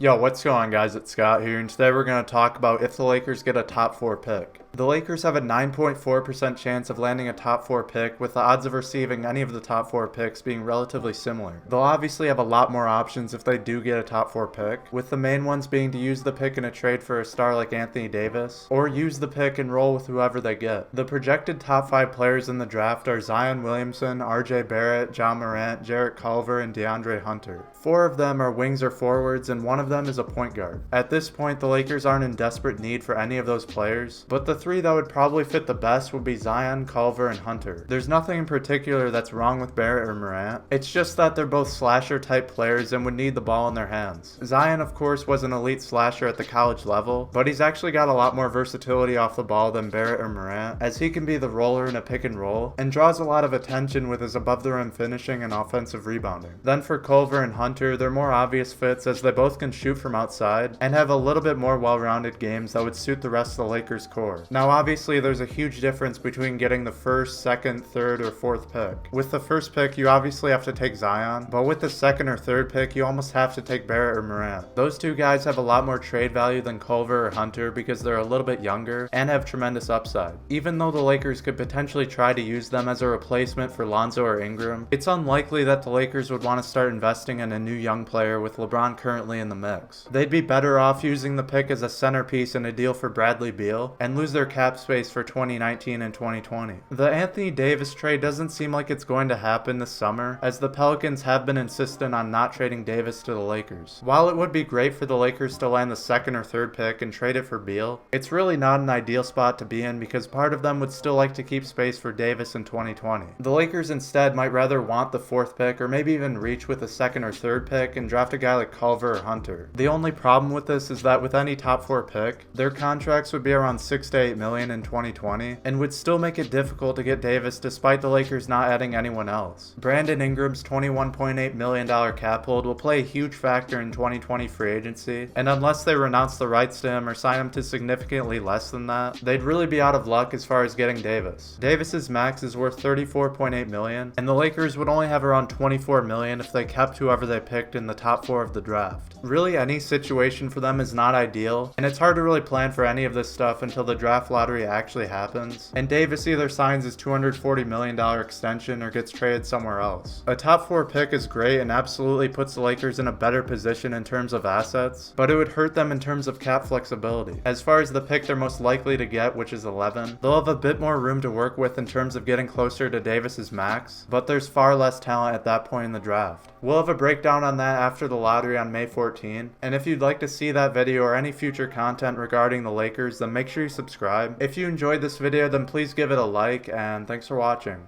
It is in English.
Yo, what's going on, guys? It's Scott here, and today we're going to talk about if the Lakers get a top 4 pick. The Lakers have a 9.4% chance of landing a top 4 pick, with the odds of receiving any of the top 4 picks being relatively similar. They'll obviously have a lot more options if they do get a top 4 pick, with the main ones being to use the pick in a trade for a star like Anthony Davis, or use the pick and roll with whoever they get. The projected top 5 players in the draft are Zion Williamson, RJ Barrett, Ja Morant, Jarrett Culver, and DeAndre Hunter. 4 of them are wings or forwards, and 1 of them is a point guard. At this point, the Lakers aren't in desperate need for any of those players, but the 3 that would probably fit the best would be Zion, Culver, and Hunter. There's nothing in particular that's wrong with Barrett or Morant. It's just that they're both slasher type players and would need the ball in their hands. Zion, of course, was an elite slasher at the college level, but he's actually got a lot more versatility off the ball than Barrett or Morant, as he can be the roller in a pick and roll, and draws a lot of attention with his above the rim finishing and offensive rebounding. Then for Culver and Hunter, they're more obvious fits as they both can shoot from outside and have a little bit more well-rounded games that would suit the rest of the Lakers core. Now obviously there's a huge difference between getting the first, second, third, or fourth pick. With the first pick you obviously have to take Zion, but with the second or third pick you almost have to take Barrett or Morant. Those two guys have a lot more trade value than Culver or Hunter because they're a little bit younger and have tremendous upside. Even though the Lakers could potentially try to use them as a replacement for Lonzo or Ingram, it's unlikely that the Lakers would want to start investing in a new young player with LeBron currently in the mix. They'd be better off using the pick as a centerpiece in a deal for Bradley Beal and lose their cap space for 2019 and 2020. The Anthony Davis trade doesn't seem like it's going to happen this summer, as the Pelicans have been insistent on not trading Davis to the Lakers. While it would be great for the Lakers to land the second or third pick and trade it for Beal, it's really not an ideal spot to be in because part of them would still like to keep space for Davis in 2020. The Lakers instead might rather want the fourth pick or maybe even reach with a second or third pick and draft a guy like Culver or Hunter. The only problem with this is that with any top 4 pick, their contracts would be around $6 to $8 million in 2020 and would still make it difficult to get Davis despite the Lakers not adding anyone else. Brandon Ingram's $21.8 million cap hold will play a huge factor in 2020 free agency, and unless they renounce the rights to him or sign him to significantly less than that, they'd really be out of luck as far as getting Davis. Davis's max is worth $34.8 million, and the Lakers would only have around $24 million if they kept whoever they picked in the top 4 of the draft. Really, any situation for them is not ideal, and it's hard to really plan for any of this stuff until the draft lottery actually happens, and Davis either signs his $240 million extension or gets traded somewhere else. A top 4 pick is great and absolutely puts the Lakers in a better position in terms of assets, but it would hurt them in terms of cap flexibility. As far as the pick they're most likely to get, which is 11, they'll have a bit more room to work with in terms of getting closer to Davis's max, but there's far less talent at that point in the draft. We'll have a breakdown on that after the lottery on May 14, and if you'd like to see that video or any future content regarding the Lakers, then make sure you subscribe. If you enjoyed this video, then please give it a like, and thanks for watching.